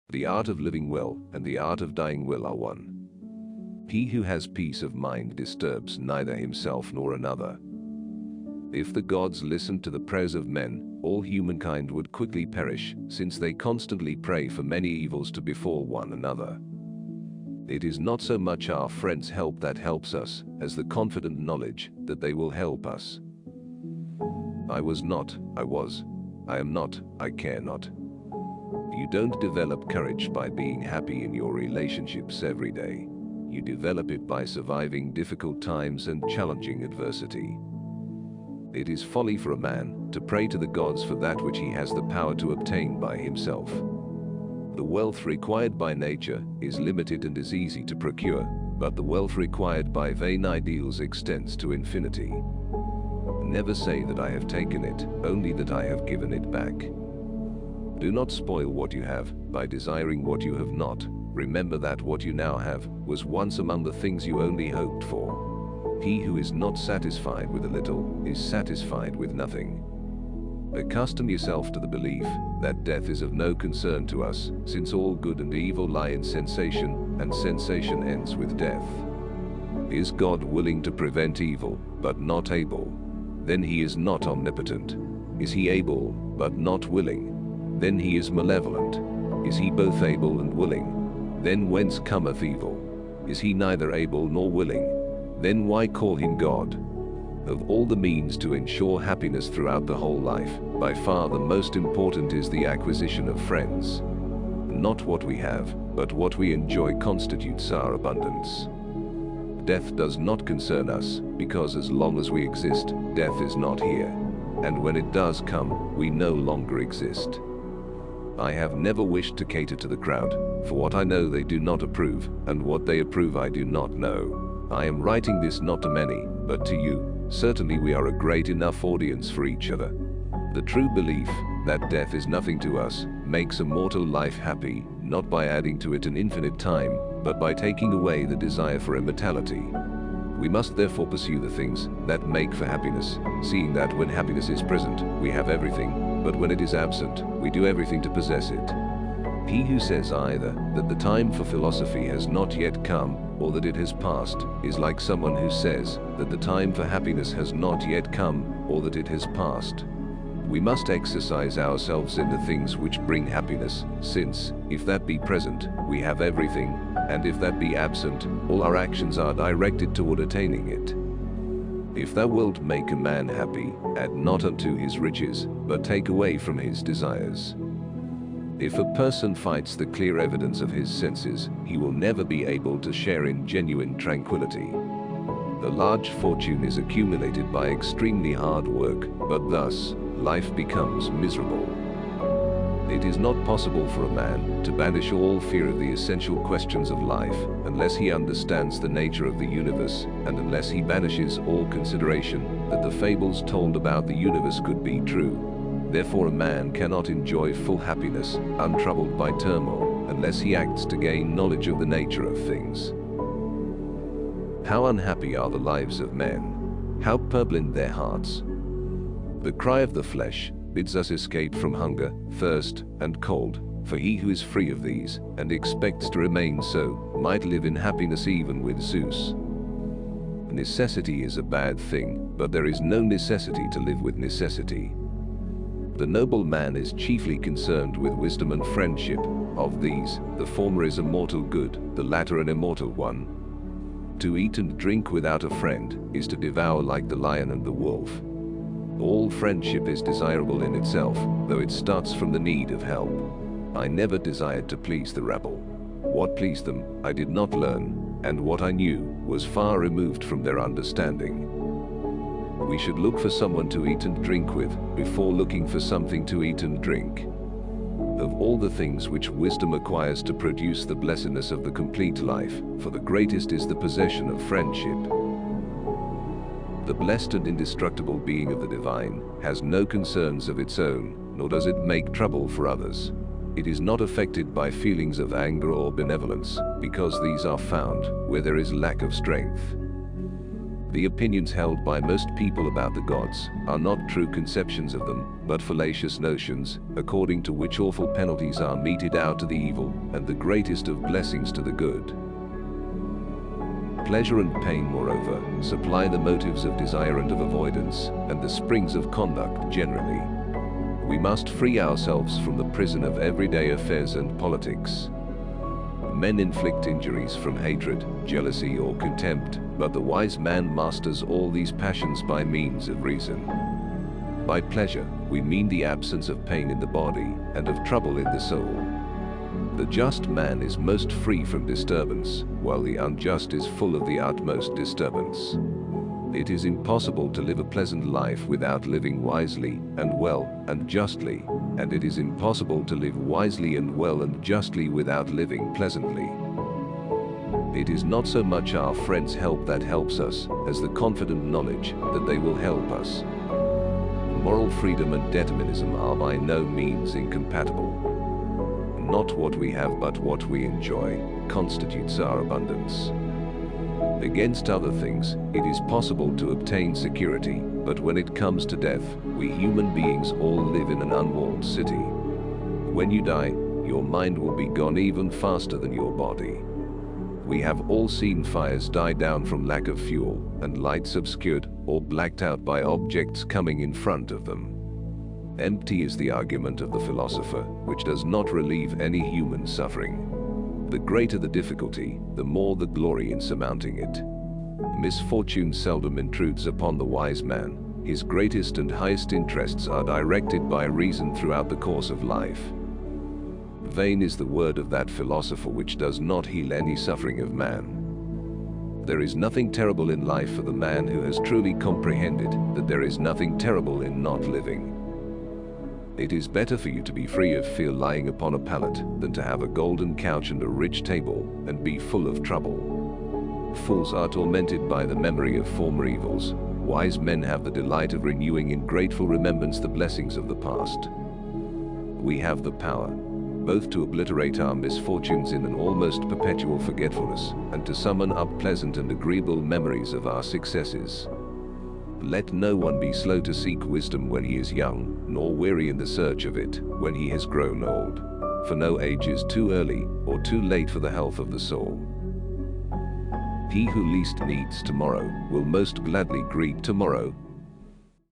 The art of living well and the art of dying well are one. He who has peace of mind disturbs neither himself nor another. If the gods listened to the prayers of men, all humankind would quickly perish, since they constantly pray for many evils to befall one another. It is not so much our friends' help that helps us, as the confident knowledge that they will help us. I was not, I was. I am not, I care not. You don't develop courage by being happy in your relationships every day. You develop it by surviving difficult times and challenging adversity. It is folly for a man to pray to the gods for that which he has the power to obtain by himself. The wealth required by nature is limited and is easy to procure, but the wealth required by vain ideals extends to infinity. Never say that I have taken it, only that I have given it back. Do not spoil what you have by desiring what you have not. Remember that what you now have was once among the things you only hoped for. He who is not satisfied with a little is satisfied with nothing. Accustom yourself to the belief that death is of no concern to us, since all good and evil lie in sensation, and sensation ends with death. Is God willing to prevent evil, but not able? Then he is not omnipotent. Is he able, but not willing? Then he is malevolent. Is he both able and willing? Then whence cometh evil? Is he neither able nor willing? Then why call him God? Of all the means to ensure happiness throughout the whole life, by far the most important is the acquisition of friends. Not what we have, but what we enjoy constitutes our abundance. Death does not concern us, because as long as we exist, death is not here. And when it does come, we no longer exist. I have never wished to cater to the crowd, for what I know they do not approve, and what they approve I do not know. I am writing this not to many, but to you. Certainly we are a great enough audience for each other. The true belief that death is nothing to us makes a mortal life happy, not by adding to it an infinite time, but by taking away the desire for immortality. We must therefore pursue the things that make for happiness, seeing that when happiness is present, we have everything, but when it is absent, we do everything to possess it. He who says either that the time for philosophy has not yet come, or that it has passed, is like someone who says that the time for happiness has not yet come, or that it has passed. We must exercise ourselves in the things which bring happiness, since, if that be present, we have everything, and if that be absent, all our actions are directed toward attaining it. If thou wilt make a man happy, add not unto his riches, but take away from his desires. If a person fights the clear evidence of his senses, he will never be able to share in genuine tranquility. The large fortune is accumulated by extremely hard work, but thus, life becomes miserable. It is not possible for a man to banish all fear of the essential questions of life, unless he understands the nature of the universe, and unless he banishes all consideration that the fables told about the universe could be true. Therefore a man cannot enjoy full happiness, untroubled by turmoil, unless he acts to gain knowledge of the nature of things. How unhappy are the lives of men! How purblind their hearts! The cry of the flesh bids us escape from hunger, thirst, and cold, for he who is free of these, and expects to remain so, might live in happiness even with Zeus. Necessity is a bad thing, but there is no necessity to live with necessity. The noble man is chiefly concerned with wisdom and friendship. Of these, the former is a mortal good, the latter an immortal one. To eat and drink without a friend is to devour like the lion and the wolf. All friendship is desirable in itself, though it starts from the need of help. I never desired to please the rabble. What pleased them, I did not learn, and what I knew was far removed from their understanding. We should look for someone to eat and drink with, before looking for something to eat and drink. Of all the things which wisdom acquires to produce the blessedness of the complete life, for the greatest is the possession of friendship. The blessed and indestructible being of the divine has no concerns of its own, nor does it make trouble for others. It is not affected by feelings of anger or benevolence, because these are found where there is lack of strength. The opinions held by most people about the gods are not true conceptions of them, but fallacious notions, according to which awful penalties are meted out to the evil, and the greatest of blessings to the good. Pleasure and pain, moreover, supply the motives of desire and of avoidance, and the springs of conduct generally. We must free ourselves from the prison of everyday affairs and politics. Men inflict injuries from hatred, jealousy, or contempt, but the wise man masters all these passions by means of reason. By pleasure, we mean the absence of pain in the body and of trouble in the soul. The just man is most free from disturbance, while the unjust is full of the utmost disturbance. It is impossible to live a pleasant life without living wisely and well and justly, and it is impossible to live wisely and well and justly without living pleasantly. It is not so much our friends' help that helps us, as the confident knowledge that they will help us. Moral freedom and determinism are by no means incompatible. Not what we have but what we enjoy constitutes our abundance. Against other things, it is possible to obtain security, but when it comes to death, we human beings all live in an unwalled city. When you die, your mind will be gone even faster than your body. We have all seen fires die down from lack of fuel, and lights obscured or blacked out by objects coming in front of them. Empty is the argument of the philosopher, which does not relieve any human suffering. The greater the difficulty, the more the glory in surmounting it. Misfortune seldom intrudes upon the wise man. His greatest and highest interests are directed by reason throughout the course of life. Vain is the word of that philosopher which does not heal any suffering of man. There is nothing terrible in life for the man who has truly comprehended that there is nothing terrible in not living. It is better for you to be free of fear lying upon a pallet than to have a golden couch and a rich table and be full of trouble. Fools are tormented by the memory of former evils. Wise men have the delight of renewing in grateful remembrance the blessings of the past. We have the power both to obliterate our misfortunes in an almost perpetual forgetfulness and to summon up pleasant and agreeable memories of our successes. Let no one be slow to seek wisdom when he is young, nor weary in the search of it when he has grown old. For no age is too early or too late for the health of the soul. He who least needs tomorrow will most gladly greet tomorrow